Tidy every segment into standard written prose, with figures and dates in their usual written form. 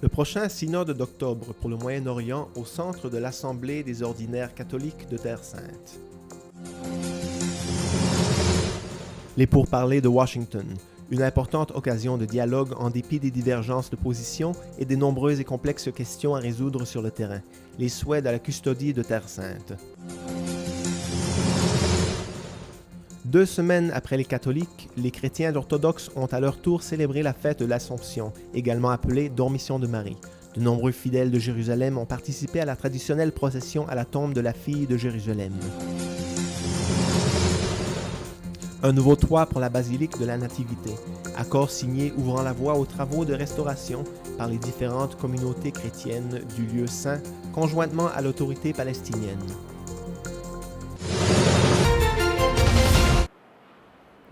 Le prochain synode d'octobre pour le Moyen-Orient au centre de l'Assemblée des ordinaires catholiques de Terre Sainte. Les pourparlers de Washington, une importante occasion de dialogue en dépit des divergences de position et des nombreuses et complexes questions à résoudre sur le terrain. Les souhaits de la custodie de Terre Sainte. 2 semaines après les catholiques, les chrétiens orthodoxes ont à leur tour célébré la fête de l'Assomption, également appelée Dormition de Marie. De nombreux fidèles de Jérusalem ont participé à la traditionnelle procession à la tombe de la fille de Jérusalem. Un nouveau toit pour la basilique de la Nativité, accord signé ouvrant la voie aux travaux de restauration par les différentes communautés chrétiennes du lieu saint, conjointement à l'autorité palestinienne.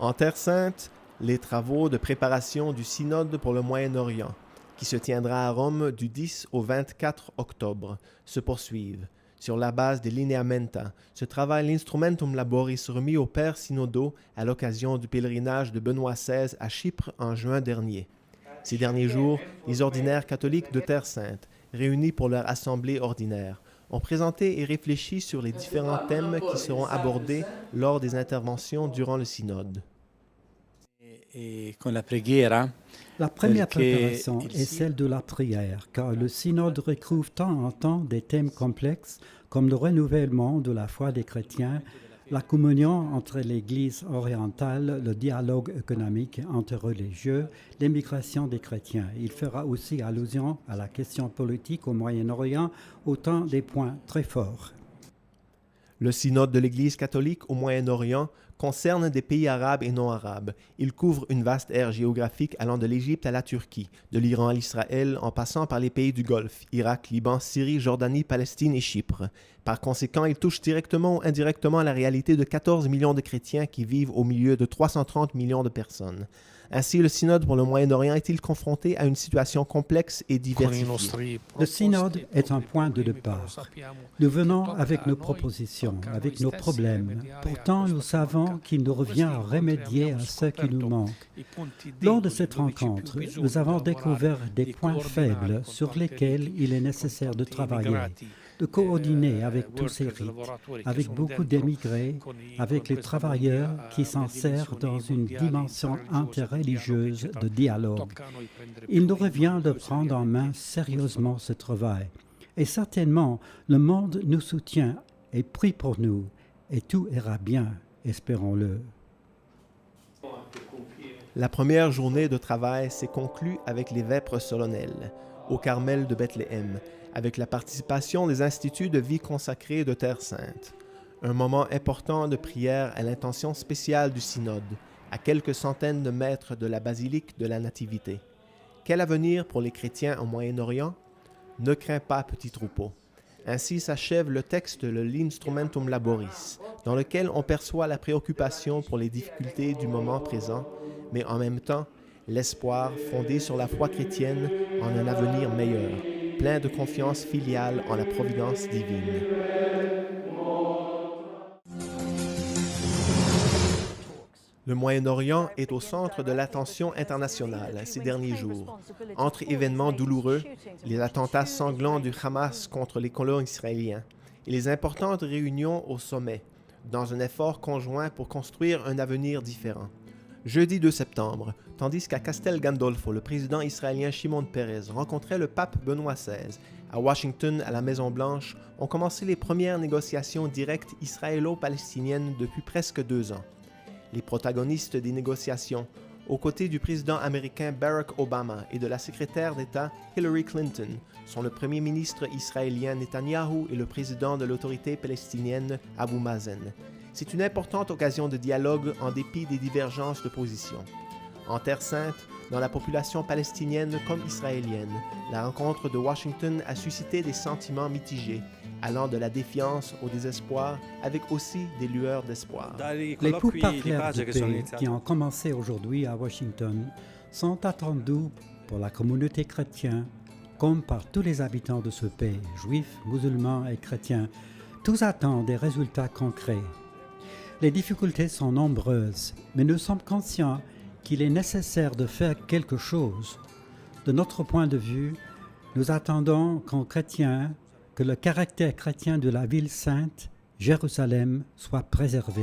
En Terre Sainte, les travaux de préparation du synode pour le Moyen-Orient, qui se tiendra à Rome du 10 au 24 octobre, se poursuivent. Sur la base des lineamenta, se travaille l'Instrumentum Laboris remis aux pères synodaux à l'occasion du pèlerinage de Benoît XVI à Chypre en juin dernier. Ces derniers jours, les ordinaires catholiques de Terre Sainte, réunis pour leur assemblée ordinaire, ont présenté et réfléchi sur les différents thèmes qui seront abordés lors des interventions durant le synode. La première préparation est celle de la prière, car le synode recouvre temps en temps des thèmes complexes comme le renouvellement de la foi des chrétiens, la communion entre l'Église orientale, le dialogue économique interreligieux, l'émigration des chrétiens. Il fera aussi allusion à la question politique au Moyen-Orient, autant des points très forts. Le synode de l'Église catholique au Moyen-Orient concerne des pays arabes et non arabes. Il couvre une vaste aire géographique allant de l'Égypte à la Turquie, de l'Iran à l'Israël, en passant par les pays du Golfe, Irak, Liban, Syrie, Jordanie, Palestine et Chypre. Par conséquent, il touche directement ou indirectement la réalité de 14 millions de chrétiens qui vivent au milieu de 330 millions de personnes. Ainsi, le synode pour le Moyen-Orient est-il confronté à une situation complexe et diversifiée. Le synode est un point de départ. Nous venons avec nos propositions, avec nos problèmes. Pourtant, nous savons qu'il nous revient à remédier à ce qui nous manque. Lors de cette rencontre, nous avons découvert des points faibles sur lesquels il est nécessaire de travailler, de coordonner avec tous ces rites, avec beaucoup d'émigrés, avec les travailleurs qui s'en servent dans une dimension interreligieuse de dialogue. Il nous revient de prendre en main sérieusement ce travail. Et certainement, le monde nous soutient et prie pour nous, et tout ira bien, espérons-le. La première journée de travail s'est conclue avec les vêpres solennelles, au Carmel de Bethléem, avec la participation des instituts de vie consacrés de Terre Sainte. Un moment important de prière à l'intention spéciale du synode, à quelques centaines de mètres de la basilique de la Nativité. Quel avenir pour les chrétiens au Moyen-Orient? Ne crains pas, petit troupeau. Ainsi s'achève le texte de l'Instrumentum Laboris, dans lequel on perçoit la préoccupation pour les difficultés du moment présent, mais en même temps, l'espoir fondé sur la foi chrétienne en un avenir meilleur, plein de confiance filiale en la providence divine. Le Moyen-Orient est au centre de l'attention internationale ces derniers jours. Entre événements douloureux, les attentats sanglants du Hamas contre les colons israéliens et les importantes réunions au sommet, dans un effort conjoint pour construire un avenir différent. Jeudi 2 septembre, tandis qu'à Castel Gandolfo, le président israélien Shimon Peres rencontrait le pape Benoît XVI, à Washington, à la Maison-Blanche, ont commencé les premières négociations directes israélo-palestiniennes depuis presque 2 ans. Les protagonistes des négociations, aux côtés du président américain Barack Obama et de la secrétaire d'État Hillary Clinton, sont le premier ministre israélien Netanyahou et le président de l'autorité palestinienne Abu Mazen. C'est une importante occasion de dialogue en dépit des divergences de position. En Terre Sainte, dans la population palestinienne comme israélienne, la rencontre de Washington a suscité des sentiments mitigés, allant de la défiance au désespoir, avec aussi des lueurs d'espoir. Les pourparlers de paix qui ont commencé aujourd'hui à Washington sont attendus pour la communauté chrétienne, comme par tous les habitants de ce pays, juifs, musulmans et chrétiens. Tous attendent des résultats concrets. Les difficultés sont nombreuses, mais nous sommes conscients qu'il est nécessaire de faire quelque chose. De notre point de vue, Nous attendons qu'en chrétiens, que le caractère chrétien de la ville sainte, Jérusalem, soit préservé.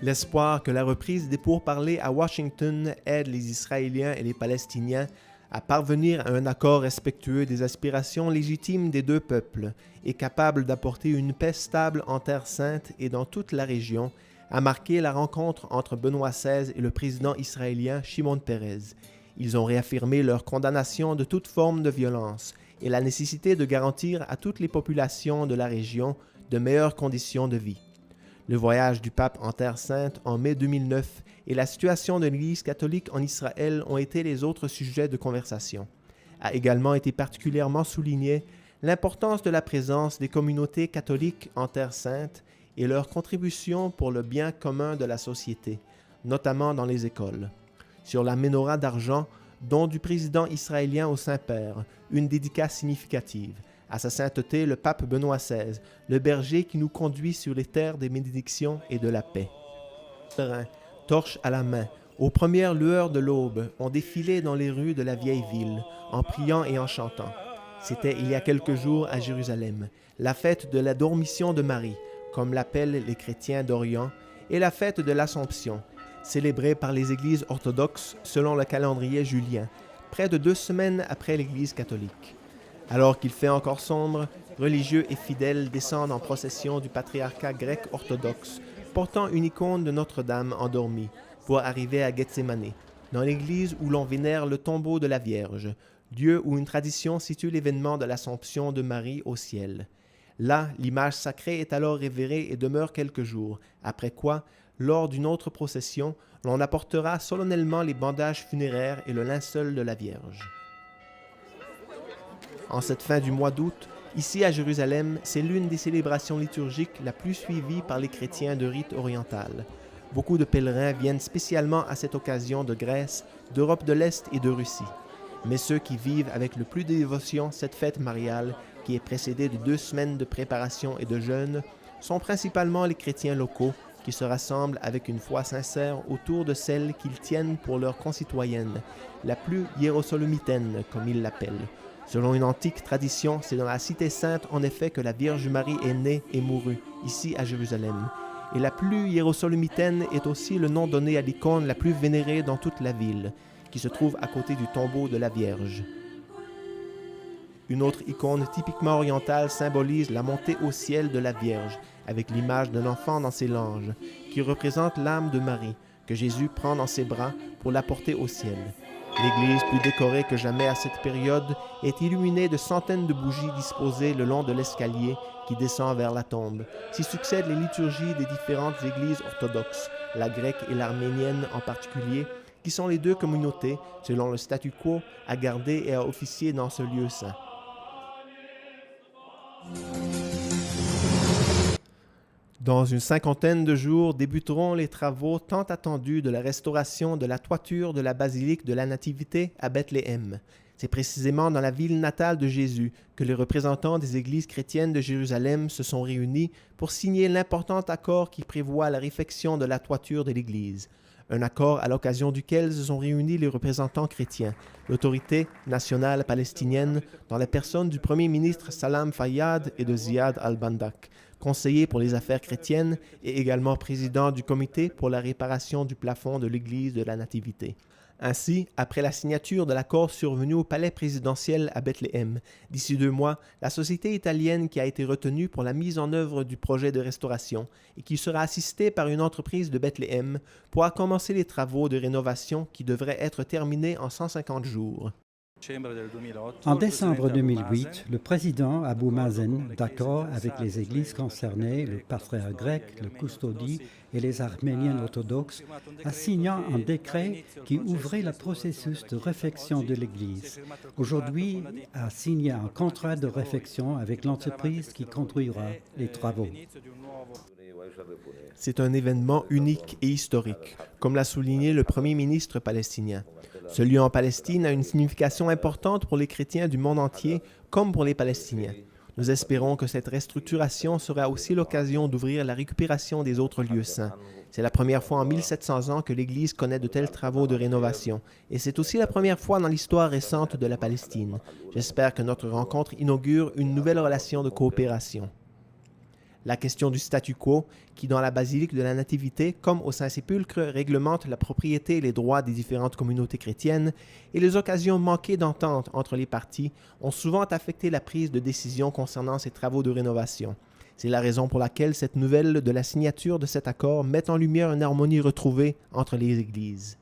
L'espoir que la reprise des pourparlers à Washington aide les Israéliens et les Palestiniens à parvenir à un accord respectueux des aspirations légitimes des deux peuples et capable d'apporter une paix stable en Terre sainte et dans toute la région, a marqué la rencontre entre Benoît XVI et le président israélien Shimon Peres. Ils ont réaffirmé leur condamnation de toute forme de violence et la nécessité de garantir à toutes les populations de la région de meilleures conditions de vie. Le voyage du pape en Terre sainte en mai 2009 et la situation de l'Église catholique en Israël ont été les autres sujets de conversation. A également été particulièrement souligné l'importance de la présence des communautés catholiques en Terre sainte et leur contribution pour le bien commun de la société, notamment dans les écoles. Sur la menorah d'argent, don du président israélien au Saint-Père, une dédicace significative. À sa sainteté, le pape Benoît XVI, le berger qui nous conduit sur les terres des bénédictions et de la paix. Torche à la main, aux premières lueurs de l'aube, on défilait dans les rues de la vieille ville, en priant et en chantant. C'était il y a quelques jours à Jérusalem, la fête de la Dormition de Marie, comme l'appellent les chrétiens d'Orient, et la fête de l'Assomption, célébrée par les églises orthodoxes selon le calendrier julien, près de 2 semaines après l'Église catholique. Alors qu'il fait encore sombre, religieux et fidèles descendent en procession du patriarcat grec orthodoxe, portant une icône de Notre-Dame endormie, pour arriver à Gethsémané, dans l'église où l'on vénère le tombeau de la Vierge, lieu où une tradition situe l'événement de l'Assomption de Marie au ciel. Là, l'image sacrée est alors révérée et demeure quelques jours, après quoi, lors d'une autre procession, l'on apportera solennellement les bandages funéraires et le linceul de la Vierge. En cette fin du mois d'août, ici à Jérusalem, c'est l'une des célébrations liturgiques la plus suivie par les chrétiens de rite oriental. Beaucoup de pèlerins viennent spécialement à cette occasion de Grèce, d'Europe de l'Est et de Russie. Mais ceux qui vivent avec le plus de dévotion cette fête mariale, qui est précédée de 2 semaines de préparation et de jeûne, sont principalement les chrétiens locaux qui se rassemblent avec une foi sincère autour de celle qu'ils tiennent pour leur concitoyenne, la plus hiérosolymitaine, comme ils l'appellent. Selon une antique tradition, c'est dans la Cité Sainte en effet que la Vierge Marie est née et mourue, ici à Jérusalem. Et la plus hiérosolymitaine est aussi le nom donné à l'icône la plus vénérée dans toute la ville, qui se trouve à côté du tombeau de la Vierge. Une autre icône typiquement orientale symbolise la montée au ciel de la Vierge, avec l'image d'un enfant dans ses langes, qui représente l'âme de Marie, que Jésus prend dans ses bras pour la porter au ciel. L'église, plus décorée que jamais à cette période, est illuminée de centaines de bougies disposées le long de l'escalier qui descend vers la tombe. S'y succèdent les liturgies des différentes églises orthodoxes, la grecque et l'arménienne en particulier, qui sont les 2 communautés, selon le statu quo, à garder et à officier dans ce lieu saint. Dans une 50aine de jours débuteront les travaux tant attendus de la restauration de la toiture de la basilique de la Nativité à Bethléem. C'est précisément dans la ville natale de Jésus que les représentants des églises chrétiennes de Jérusalem se sont réunis pour signer l'important accord qui prévoit la réfection de la toiture de l'église. Un accord à l'occasion duquel se sont réunis les représentants chrétiens, l'autorité nationale palestinienne dans la personne du premier ministre Salam Fayyad et de Ziad al-Bandak, conseiller pour les affaires chrétiennes et également président du comité pour la réparation du plafond de l'église de la Nativité. Ainsi, après la signature de l'accord survenu au palais présidentiel à Bethléem, d'ici 2 mois, la société italienne qui a été retenue pour la mise en œuvre du projet de restauration et qui sera assistée par une entreprise de Bethléem pourra commencer les travaux de rénovation qui devraient être terminés en 150 jours. En décembre 2008, le président Abou Mazen, d'accord avec les églises concernées, le patriarche grec, le custodie et les arméniens orthodoxes, a signé un décret qui ouvrait le processus de réfection de l'église. Aujourd'hui, a signé un contrat de réfection avec l'entreprise qui conduira les travaux. C'est un événement unique et historique, comme l'a souligné le premier ministre palestinien. Ce lieu en Palestine a une signification importante pour les chrétiens du monde entier comme pour les Palestiniens. Nous espérons que cette restructuration sera aussi l'occasion d'ouvrir la récupération des autres lieux saints. C'est la première fois en 1700 ans que l'Église connaît de tels travaux de rénovation, et c'est aussi la première fois dans l'histoire récente de la Palestine. J'espère que notre rencontre inaugure une nouvelle relation de coopération. La question du statu quo, qui dans la basilique de la Nativité, comme au Saint-Sépulcre, réglemente la propriété et les droits des différentes communautés chrétiennes, et les occasions manquées d'entente entre les parties ont souvent affecté la prise de décision concernant ces travaux de rénovation. C'est la raison pour laquelle cette nouvelle de la signature de cet accord met en lumière une harmonie retrouvée entre les Églises.